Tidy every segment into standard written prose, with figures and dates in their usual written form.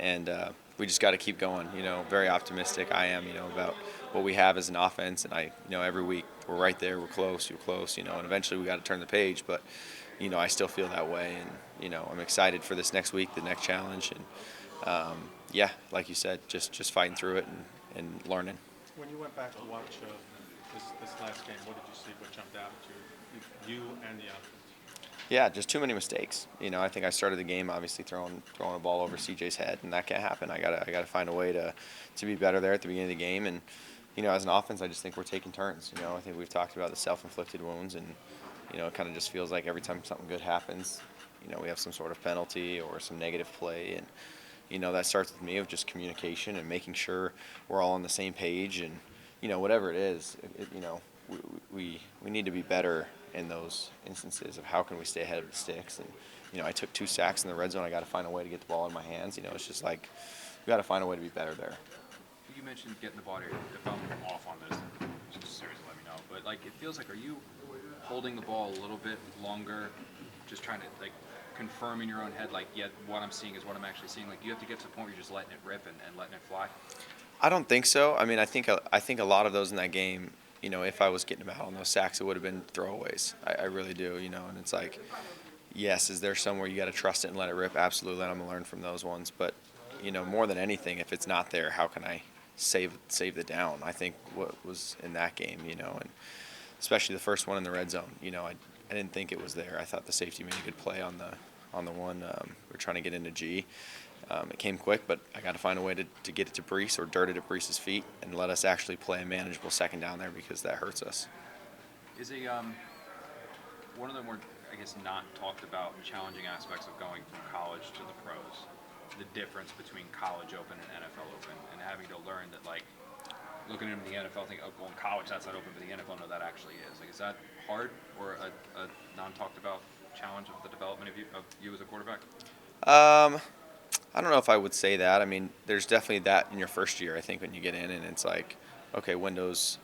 and we just got to keep going. Very optimistic I am, about what we have as an offense, and every week we're right there, we're close, you're close, and eventually we got to turn the page, but I still feel that way, and I'm excited for this next week, the next challenge, and yeah, like you said, just fighting through it and learning. When you went back to watch this last game, what did you see? What jumped out at you and the offense? Yeah, just too many mistakes. I think I started the game obviously throwing a ball over CJ's head, and that can't happen. I gotta find a way to be better there at the beginning of the game, and as an offense, I just think we're taking turns. I think we've talked about the self-inflicted wounds, and it kind of just feels like every time something good happens, we have some sort of penalty or some negative play, and that starts with me of just communication and making sure we're all on the same page, and whatever it is, we need to be better in those instances of how can we stay ahead of the sticks. And I took 2 sacks in the red zone. I got to find a way to get the ball in my hands. It's just like we got to find a way to be better there. You mentioned getting the ball here. If I'm off on this, just seriously let me know. But it feels like, are you holding the ball a little bit longer, just trying to confirm in your own head, yeah, what I'm seeing is what I'm actually seeing? You have to get to the point where you're just letting it rip and letting it fly. I don't think so. I mean, I think a lot of those in that game, if I was getting them out on those sacks, it would have been throwaways. I really do, and it's like, yes, is there somewhere you got to trust it and let it rip? Absolutely, and I'm gonna learn from those ones. But more than anything, if it's not there, how can I save the down? I think what was in that game, and especially the first one in the red zone, I didn't think it was there. I thought the safety made a good play on the one we're trying to get into G. It came quick, but I got to find a way to get it to Brees or dirt it at Brees' feet and let us actually play a manageable second down there, because that hurts us. Is one of the more, I guess, not talked about challenging aspects of going from college to the pros, the difference between college open and NFL open, and having to learn that, looking into the NFL, thinking, oh, well, in college that's not open, but the NFL, no, that actually is. Is that hard, or a non-talked about challenge of the development of you as a quarterback? I don't know if I would say that. I mean, there's definitely that in your first year, I think, when you get in, and it's like, okay, windows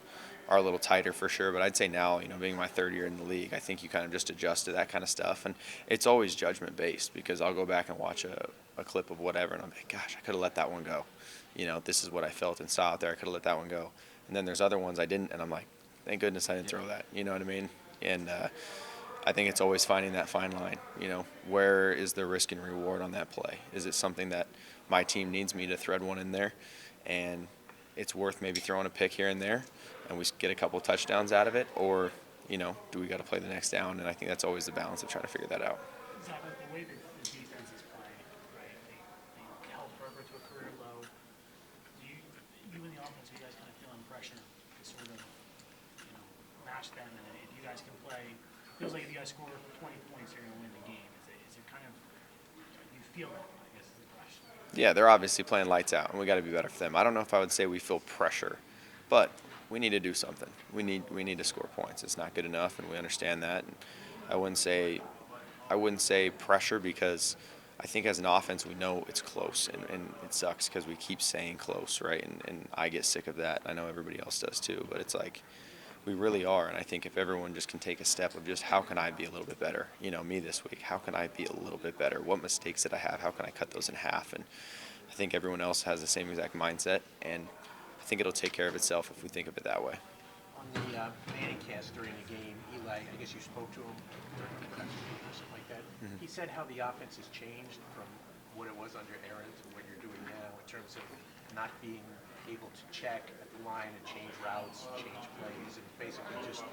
are a little tighter for sure. But I'd say now, being my 3rd year in the league, I think you kind of just adjust to that kind of stuff. And it's always judgment based, because I'll go back and watch a clip of whatever, and I'm like, gosh, I could have let that one go. This is what I felt and saw out there. I could have let that one go. And then there's other ones I didn't, and I'm like, thank goodness I didn't throw that. You know what I mean? And I think it's always finding that fine line. Where is the risk and reward on that play? Is it something that my team needs me to thread one in there, and it's worth maybe throwing a pick here and there, and we get a couple touchdowns out of it, or do we got to play the next down? And I think that's always the balance of trying to figure that out. Exactly. The way that the defenses play, right? They held Herbert to a career low. You in the offense, you guys kind of feeling pressure to sort of, match them, and if you guys can play, feels like if you guys score 20 points, you're going to win the game. Is it kind of, you feel it, I guess is the question. Yeah, they're obviously playing lights out, and we got to be better for them. I don't know if I would say we feel pressure, but we need to do something. We need to score points. It's not good enough, and we understand that. And I wouldn't say pressure, because I think as an offense we know it's close, and it sucks because we keep saying close, right? And I get sick of that. I know everybody else does too, but it's like we really are. And I think if everyone just can take a step of just how can I be a little bit better, me this week, how can I be a little bit better? What mistakes did I have? How can I cut those in half? And I think everyone else has the same exact mindset, and I think it'll take care of itself if we think of it that way. On the Manning cast during the game, Eli, I guess you spoke to him during the production meeting or something like that. Mm-hmm. He said how the offense has changed from what it was under Aaron to what you're doing now in terms of not being able to check at the line and change routes, change plays, and basically just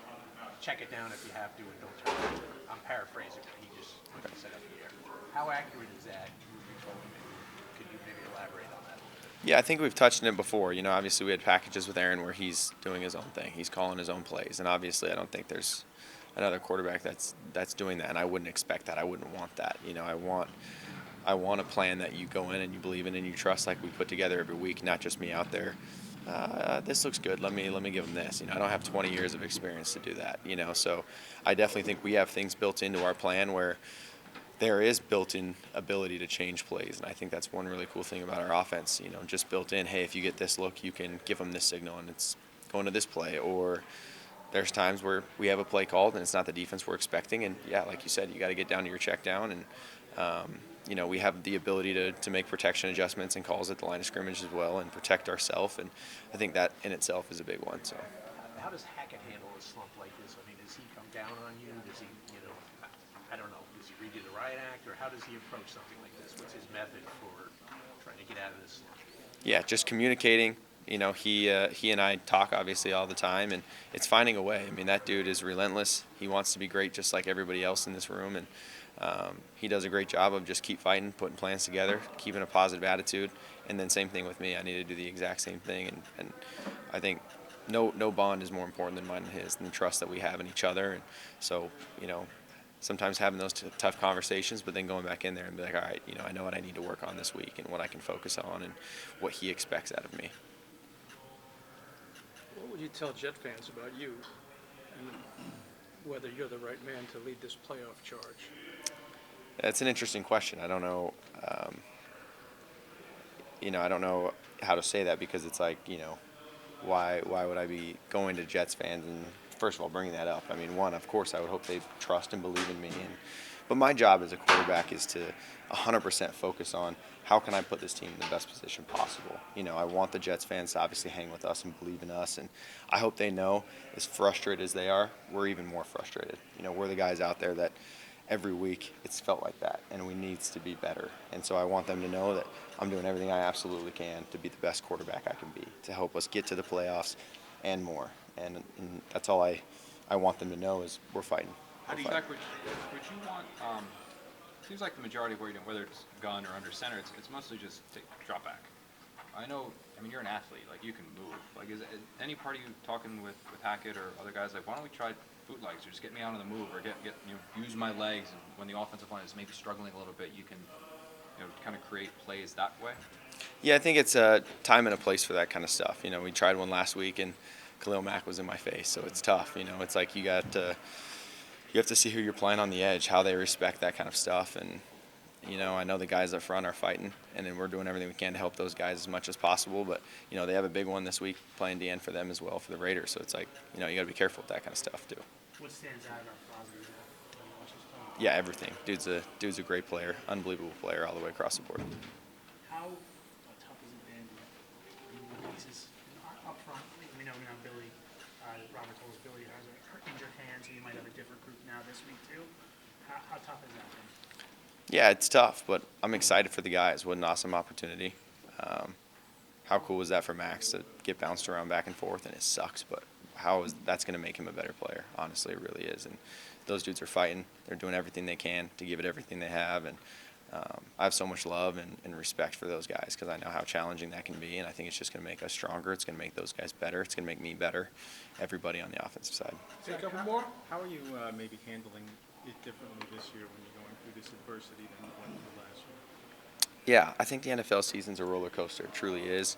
check it down if you have to and don't turn it over. I'm paraphrasing what he just said up here. How accurate is that? You told him. Could you maybe elaborate on that? Yeah, I think we've touched on it before. Obviously we had packages with Aaron where he's doing his own thing. He's calling his own plays, and obviously I don't think there's another quarterback that's doing that, and I wouldn't expect that. I wouldn't want that. I want a plan that you go in and you believe in and you trust, like we put together every week, not just me out there. This looks good. Let me give them this. I don't have 20 years of experience to do that. So I definitely think we have things built into our plan where there is built-in ability to change plays, and I think that's one really cool thing about our offense. Just built in. Hey, if you get this look, you can give them this signal, and it's going to this play. Or there's times where we have a play called, and it's not the defense we're expecting, and yeah, like you said, you got to get down to your check down and we have the ability to make protection adjustments and calls at the line of scrimmage as well and protect ourselves. And I think that in itself is a big one. So. How does Hackett handle a slump like this? I mean, does he come down on you? Does he, I don't know, does he read you the riot act, or how does he approach something like this? What's his method for trying to get out of this slump? Yeah, just communicating. He and I talk obviously all the time, and it's finding a way. I mean, that dude is relentless. He wants to be great just like everybody else in this room, and he does a great job of just keep fighting, putting plans together, keeping a positive attitude, and then same thing with me. I need to do the exact same thing, and I think no bond is more important than mine and his, and the trust that we have in each other. And so, sometimes having those tough conversations, but then going back in there and be like, all right, I know what I need to work on this week and what I can focus on and what he expects out of me. What would you tell Jet fans about you and whether you're the right man to lead this playoff charge? That's an interesting question. I don't know. I don't know how to say that because it's like, why would I be going to Jets fans and first of all bringing that up? I mean, one, of course, I would hope they trust and believe in me, but my job as a quarterback is to 100% focus on how can I put this team in the best position possible. I want the Jets fans to obviously hang with us and believe in us, and I hope they know, as frustrated as they are, we're even more frustrated. We're the guys out there that every week it's felt like that, and we needs to be better. And so I want them to know that I'm doing everything I absolutely can to be the best quarterback I can be, to help us get to the playoffs and more. And that's all I want them to know is we're fighting. Zach, would you want, seems like the majority of what you're doing, whether it's gun or under center, it's mostly just drop back. I mean, you're an athlete, like you can move. Like, is any part of you talking with Hackett or other guys, like, why don't we try bootlegs or just get me out on the move or use my legs, and when the offensive line is maybe struggling a little bit, you can, kind of create plays that way? Yeah, I think it's a time and a place for that kind of stuff. We tried one last week and Khalil Mack was in my face, so it's tough. It's like you have to see who you're playing on the edge, how they respect that kind of stuff. And, I know the guys up front are fighting, and then we're doing everything we can to help those guys as much as possible. But, they have a big one this week playing DN for them as well, for the Raiders. So it's like, you got to be careful with that kind of stuff too. What stands out about positive when you watch this play? Yeah, everything. Dude's a great player, unbelievable player all the way across the board. How tough has it been? Pieces up front. We know now Billy, Robert told us Billy has an injured hand, so you might have a different group now this week too. How tough has that been? Yeah, it's tough, but I'm excited for the guys. What an awesome opportunity. How cool was that for Max to get bounced around back and forth, and it sucks, but that's going to make him a better player. Honestly, it really is. And those dudes are fighting. They're doing everything they can to give it everything they have, and I have so much love and respect for those guys because I know how challenging that can be, and I think it's just going to make us stronger. It's going to make those guys better. It's going to make me better, everybody on the offensive side. Take a couple more. How are you maybe handling it differently this year when you're going through this adversity than you went through last year? Yeah, I think the NFL season's a roller coaster. It truly is.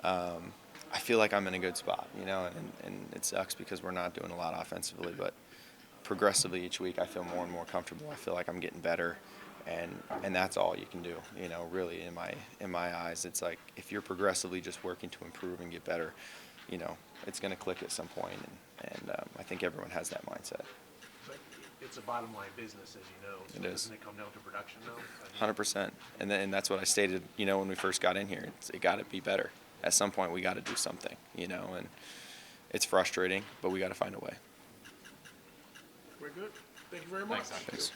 I feel like I'm in a good spot, and it sucks because we're not doing a lot offensively, but progressively each week I feel more and more comfortable. I feel like I'm getting better, and that's all you can do, really in my eyes. It's like if you're progressively just working to improve and get better, it's going to click at some point, and I think everyone has that mindset. But it's a bottom line business, as you know. So It is. Doesn't it come down to production, though? 100%. And that's what I stated, when we first got in here. It got to be better. At some point, we got to do something, and it's frustrating, but we got to find a way. We're good. Thank you very much. Thanks, Zach. Thanks.